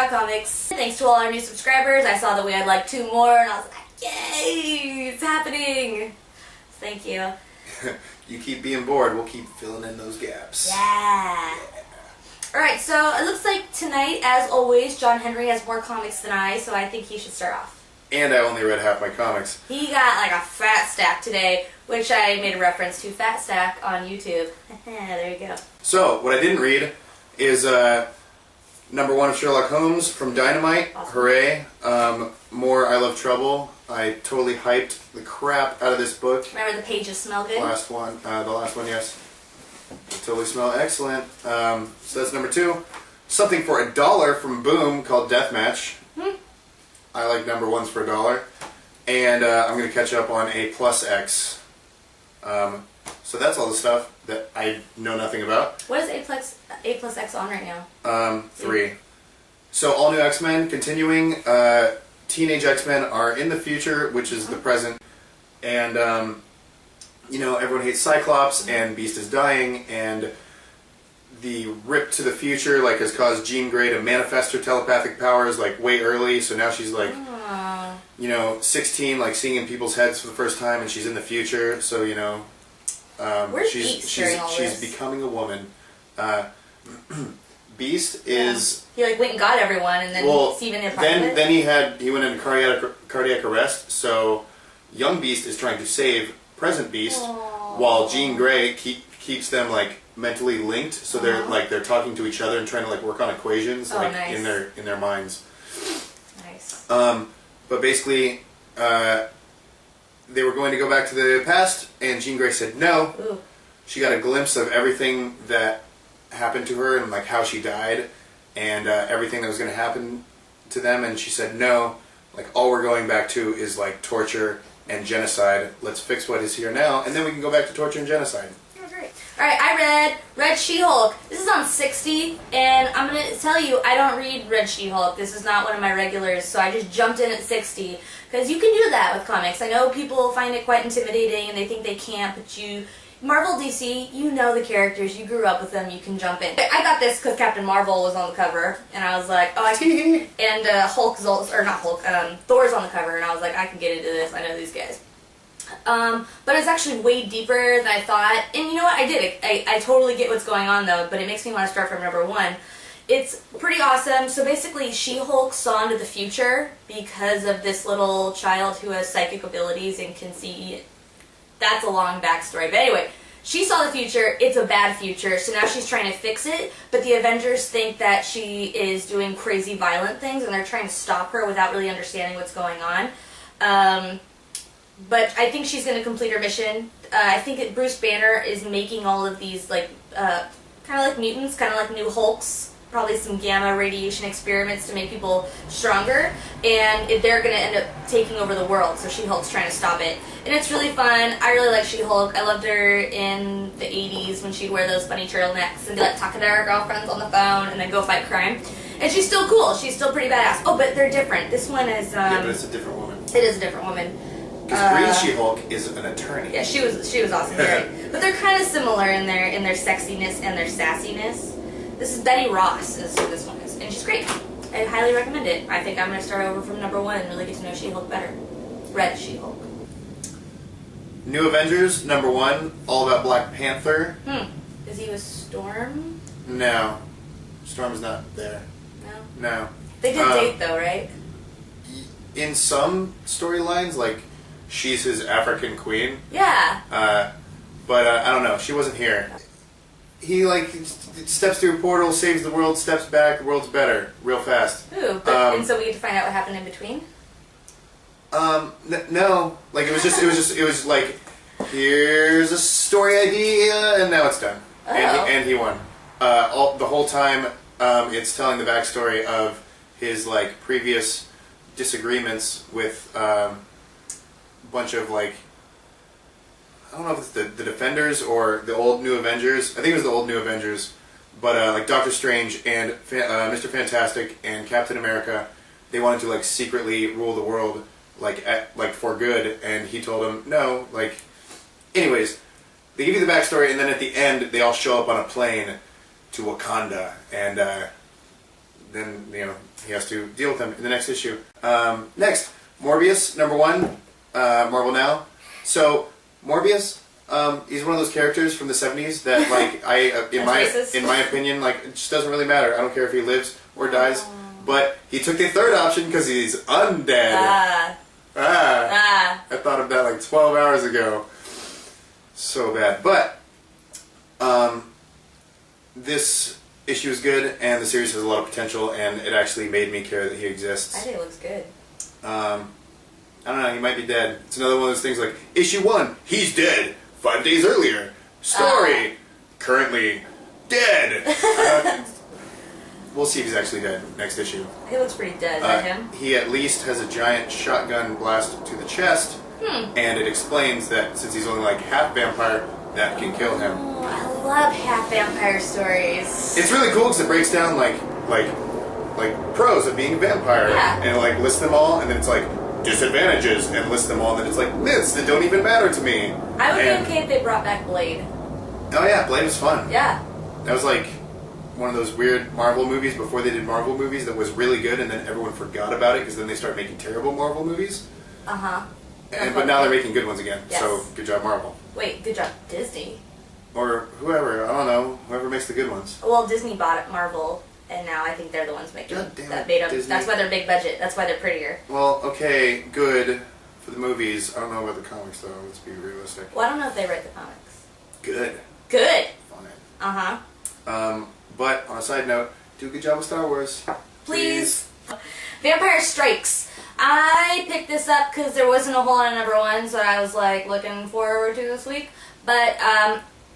Comics. Thanks to all our new subscribers. I saw that we had like 2 more and I was like, yay, it's happening. Thank you. You keep being bored, we'll keep filling in those gaps. Yeah. Alright, so it looks like tonight, as always, John Henry has more comics than I, so I think he should start off. And I only read half my comics. He got like a fat stack today, which I made a reference to Fat Stack on YouTube. There you go. So, what I didn't read is #1 of Sherlock Holmes from Dynamite. Awesome. Hooray. More I Love Trouble. I totally hyped the crap out of this book. Remember the pages smell good? The last one, yes. They totally smell excellent. So that's #2. Something for $1 from Boom called Deathmatch. I like #1s for $1. And I'm going to catch up on A Plus X. So that's all the stuff that I know nothing about. What is A plus X on right now? 3. So all new X-Men continuing. Teenage X-Men are in the future, which is the present. And, you know, everyone hates Cyclops, and Beast is dying, and the rip to the future, like, has caused Jean Grey to manifest her telepathic powers, like, way early, so now she's, like, you know, 16, like, seeing in people's heads for the first time, and she's in the future, so, you know, Where's Beast during all she's this? becoming a woman. Beast is... He, like, went and got everyone, and then Steven in then he went into cardiac arrest, so young Beast is trying to save present Beast, while Jean Grey keeps them, like, mentally linked, so they're talking to each other and trying to, like, work on equations, nice. in their minds. Nice. But basically, they were going to go back to the past, and Jean Grey said no. Ooh. She got a glimpse of everything that happened to her and, like, how she died, and everything that was going to happen to them, and she said no. Like, all we're going back to is, like, torture and genocide. Let's fix what is here now, and then we can go back to torture and genocide. Oh, great. Alright, I read Red She-Hulk. This is on 60, and I'm going to tell you, I don't read Red She-Hulk. This is not one of my regulars, so I just jumped in at 60. Because you can do that with comics. I know people find it quite intimidating, and they think they can't, but Marvel, DC, you know the characters, you grew up with them, you can jump in. I got this because Captain Marvel was on the cover, and I was like, oh, I can... and Thor's on the cover, and I was like, I can get into this, I know these guys. But it's actually way deeper than I thought, and you know what, I did it. I totally get what's going on, though, but it makes me want to start from #1. It's pretty awesome. So basically, She-Hulk saw into the future because of this little child who has psychic abilities and can see... That's a long backstory. But anyway, she saw the future. It's a bad future. So now she's trying to fix it. But the Avengers think that she is doing crazy violent things. And they're trying to stop her without really understanding what's going on. But I think she's going to complete her mission. I think that Bruce Banner is making all of these, like, kind of like mutants, kind of like new Hulks. Probably some gamma radiation experiments to make people stronger, and they're going to end up taking over the world, so She-Hulk's trying to stop it. And it's really fun. I really like She-Hulk. I loved her in the 80s when she'd wear those funny turtlenecks and like talk to her girlfriends on the phone and then go fight crime. And she's still cool. She's still pretty badass. Oh, but they're different. This one is... yeah, but it's a different woman. It is a different woman. Because Green She-Hulk is an attorney. Yeah, she was awesome, right? But they're kind of similar in their sexiness and their sassiness. This is Betty Ross, is who this one is, and she's great. I highly recommend it. I think I'm going to start over from #1 and really get to know She-Hulk better. Red She-Hulk. New Avengers, #1, all about Black Panther. Is he with Storm? No. Storm's not there. No? No. They did date, though, right? In some storylines, like, she's his African queen. Yeah. But I don't know, she wasn't here. He, like, steps through a portal, saves the world, steps back, the world's better, real fast. Ooh, but, and so we get to find out what happened in between? No. Like, it was like, here's a story idea, and now it's done. Oh. And he won. The whole time, it's telling the backstory of his, like, previous disagreements with, a bunch of, like, I don't know if it's the Defenders or the old New Avengers. I think it was the old New Avengers. But, like, Doctor Strange and Mr. Fantastic and Captain America, they wanted to, like, secretly rule the world, like, for good. And he told them, no, like... Anyways, they give you the backstory, and then at the end, they all show up on a plane to Wakanda. And then he has to deal with them in the next issue. Next, Morbius, #1, Marvel Now. So Morbius, he's one of those characters from the '70s that like in my opinion, like it just doesn't really matter. I don't care if he lives or dies. But he took the third option because he's undead. I thought of that like 12 hours ago. So bad. But this issue is good, and the series has a lot of potential, and it actually made me care that he exists. I think it looks good. I don't know, he might be dead. It's another one of those things like, issue 1, he's dead. 5 days earlier. Story, currently dead. We'll see if he's actually dead next issue. He looks pretty dead. Is that him? He at least has a giant shotgun blast to the chest, and it explains that since he's only like half vampire, that can kill him. Oh, I love half vampire stories. It's really cool because it breaks down like pros of being a vampire, and like lists them all, and then it's like disadvantages, and lists them all, and then it's like myths that don't even matter to me. I would be okay if they brought back Blade. Oh yeah, Blade was fun. Yeah. That was like one of those weird Marvel movies before they did Marvel movies that was really good, and then everyone forgot about it because then they started making terrible Marvel movies. But now they're making good ones again. Yes. So good job, Marvel. Wait, good job, Disney. Or whoever, I don't know, whoever makes the good ones. Well, Disney bought Marvel, and now I think they're the ones making God damn that it, made them. Disney. That's why they're big budget. That's why they're prettier. Well, okay, good for the movies. I don't know about the comics though. Let's be realistic. Well, I don't know if they write the comics. Good. Good. On it. But on a side note, do a good job with Star Wars. Please. Vampire Strikes. I picked this up because there wasn't a whole lot of #1, so I was like looking forward to this week. But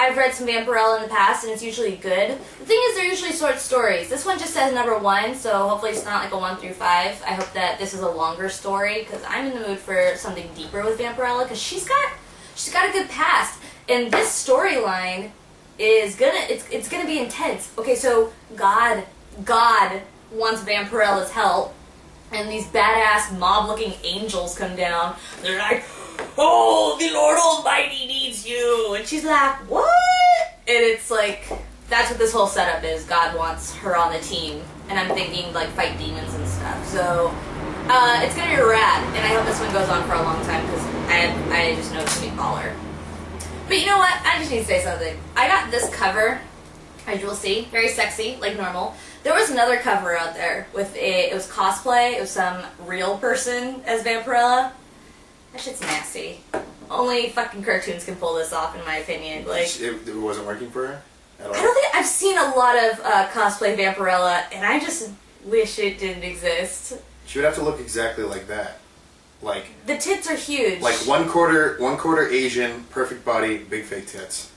I've read some Vampirella in the past, and it's usually good. The thing is, they're usually short stories. This one just says #1, so hopefully it's not like a 1 through 5. I hope that this is a longer story because I'm in the mood for something deeper with Vampirella because she's got a good past, and this storyline is it's gonna be intense. Okay, so God wants Vampirella's help, and these badass mob-looking angels come down. They're like, "Oh, the Lord Almighty needs you," and she's like, "What?" And it's like that's what this whole setup is. God wants her on the team, and I'm thinking like fight demons and stuff. So it's gonna be rad, and I hope this one goes on for a long time because I just know it's gonna be baller. But you know what? I just need to say something. I got this cover, as you will see, very sexy, like normal. There was another cover out there with it was cosplay. It was some real person as Vampirella. That shit's nasty. Only fucking cartoons can pull this off, in my opinion. Like, it wasn't working for her at all. I don't think I've seen a lot of cosplay Vampirella, and I just wish it didn't exist. She would have to look exactly like that. Like the tits are huge. Like one quarter Asian, perfect body, big fake tits.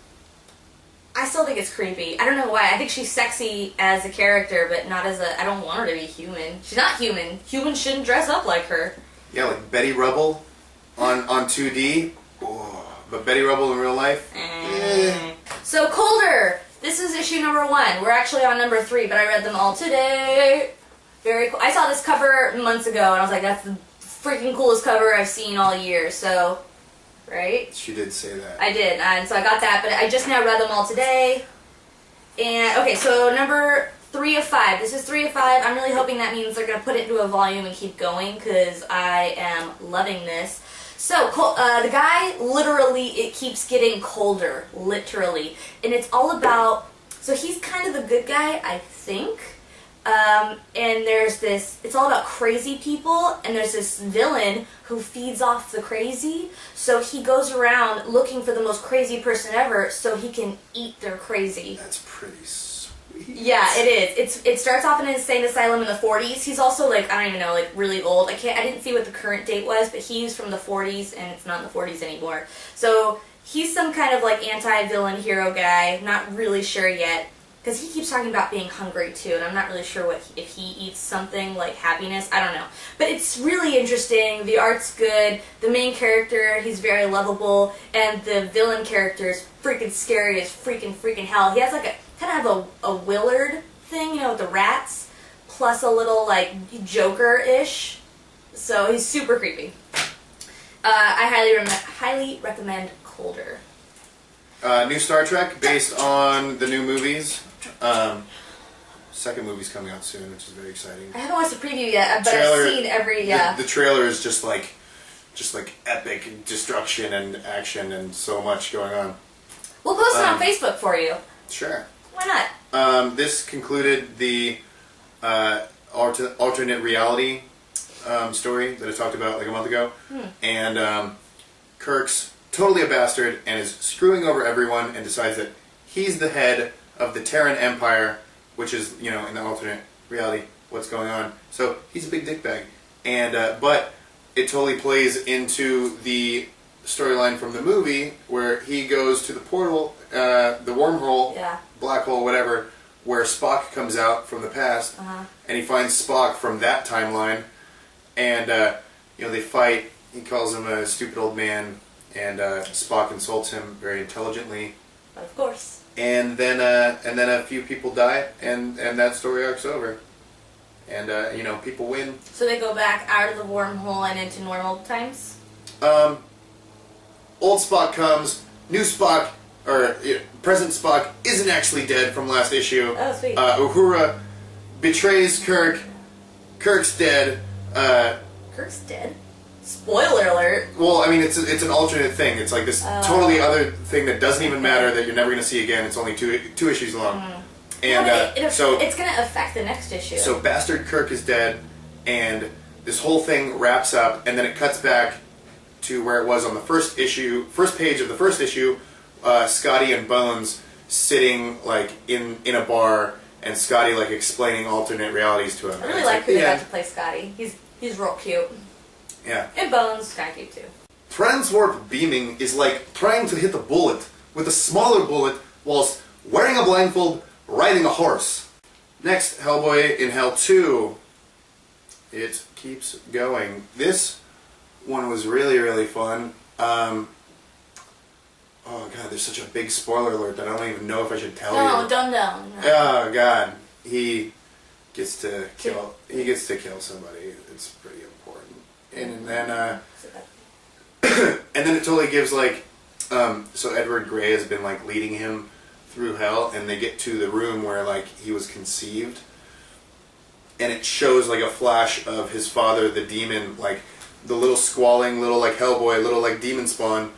I still think it's creepy. I don't know why. I think she's sexy as a character, but not as a... I don't want her to be human. She's not human. Humans shouldn't dress up like her. Yeah, like Betty Rubble on 2D. Oh, but Betty Rubble in real life? So, Colder. This is issue #1. We're actually on #3, but I read them all today. Very cool. I saw this cover months ago, and I was like, that's the freaking coolest cover I've seen all year, so, right? She did say that. I did, and so I got that, but I just now read them all today. And, okay, so #3 of 5. This is 3 of 5. I'm really hoping that means they're going to put it into a volume and keep going, because I am loving this. So, the guy, literally, it keeps getting colder, literally. And it's all about, so he's kind of the good guy, I think. And there's this, it's all about crazy people, and there's this villain who feeds off the crazy, so he goes around looking for the most crazy person ever so he can eat their crazy. That's pretty sweet. Yeah, it is. It starts off in an insane asylum in the 40s. He's also, like, I don't even know, like, really old. I didn't see what the current date was, but he's from the 40s, and it's not in the 40s anymore. So, he's some kind of, like, anti-villain hero guy, not really sure yet. Because he keeps talking about being hungry, too, and I'm not really sure if he eats something like happiness. I don't know. But it's really interesting. The art's good. The main character, he's very lovable. And the villain character is freaking scary as freaking hell. He has like kind of a Willard thing, you know, with the rats, plus a little, like, Joker-ish. So he's super creepy. I highly recommend Colder. New Star Trek based on the new movies. second movie's coming out soon, which is very exciting. I haven't watched the preview yet, but Trailer, I've seen every The trailer is just like epic destruction and action and so much going on. We'll post it on Facebook for you. Sure. Why not? This concluded the alternate reality story that I talked about like a month ago. And Kirk's totally a bastard and is screwing over everyone and decides that he's the head of the Terran Empire, which is, in the alternate reality, what's going on. So he's a big dickbag. And, but it totally plays into the storyline from the movie where he goes to the portal, the wormhole, black hole, whatever, where Spock comes out from the past, and he finds Spock from that timeline, and they fight. He calls him a stupid old man, and Spock insults him very intelligently. Of course. And then a few people die, and that story arc's over. And people win. So they go back out of the wormhole and into normal times? Old Spock comes, new Spock, or present Spock isn't actually dead from last issue. Oh, sweet. Uhura betrays Kirk. Kirk's dead. Kirk's dead? Spoiler alert. Well, I mean, it's an alternate thing. It's like this totally other thing that doesn't even matter, that you're never going to see again. It's only two issues long. And so it's going to affect the next issue. So Bastard Kirk is dead, and this whole thing wraps up, and then it cuts back to where it was on the first page of the first issue. Scotty and Bones sitting like in a bar, and Scotty like explaining alternate realities to him. I really like who they got to play Scotty. He's real cute. Yeah. And Bones kind of cute too. Transwarp beaming is like trying to hit a bullet with a smaller bullet whilst wearing a blindfold, riding a horse. Next, Hellboy in Hell 2. It keeps going. This one was really, really fun. Oh god, there's such a big spoiler alert that I don't even know if I should tell you. No, don't know. Oh god, he gets to kill somebody. It's pretty important. And then and then it totally gives like so Edward Grey has been like leading him through hell, and they get to the room where like he was conceived, and it shows like a flash of his father, the demon, like the little squalling little like Hellboy, little like demon spawn.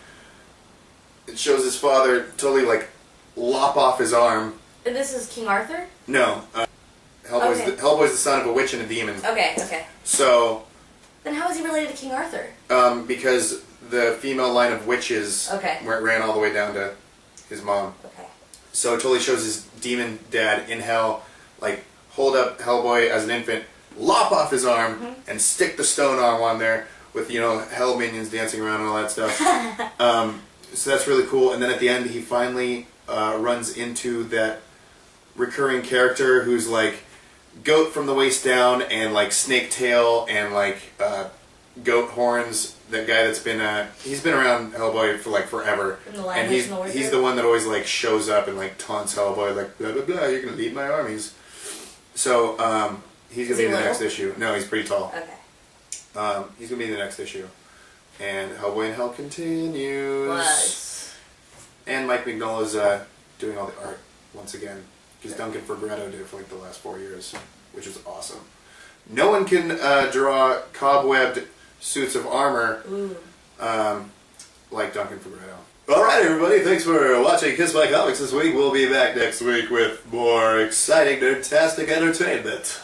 It shows his father totally like lop off his arm. And this is King Arthur? No, Hellboy's the son of a witch and a demon. Okay. So then how is he related to King Arthur? Because the female line of witches where it ran all the way down to his mom. Okay. So it totally shows his demon dad in hell, like, hold up Hellboy as an infant, lop off his arm, and stick the stone arm on there with, hell minions dancing around and all that stuff. So that's really cool. And then at the end, he finally runs into that recurring character who's, like, goat from the waist down and, like, snake tail and, like, goat horns. That guy that's been he's been around Hellboy for like forever, and he's the one that always like shows up and like taunts Hellboy like blah blah blah. You're gonna lead my armies. So he's gonna be in the next issue. No, he's pretty tall. Okay. He's gonna be in the next issue, and Hellboy in Hell continues. Was. And Mike Mignola's doing all the art once again because Duncan Fegretto did it for like the last 4 years, which is awesome. No one can draw cobwebbed suits of armor like Duncan Fegretto. Alright everybody, thanks for watching Kiss My Comics this week. We'll be back next week with more exciting, nerdtastic entertainment.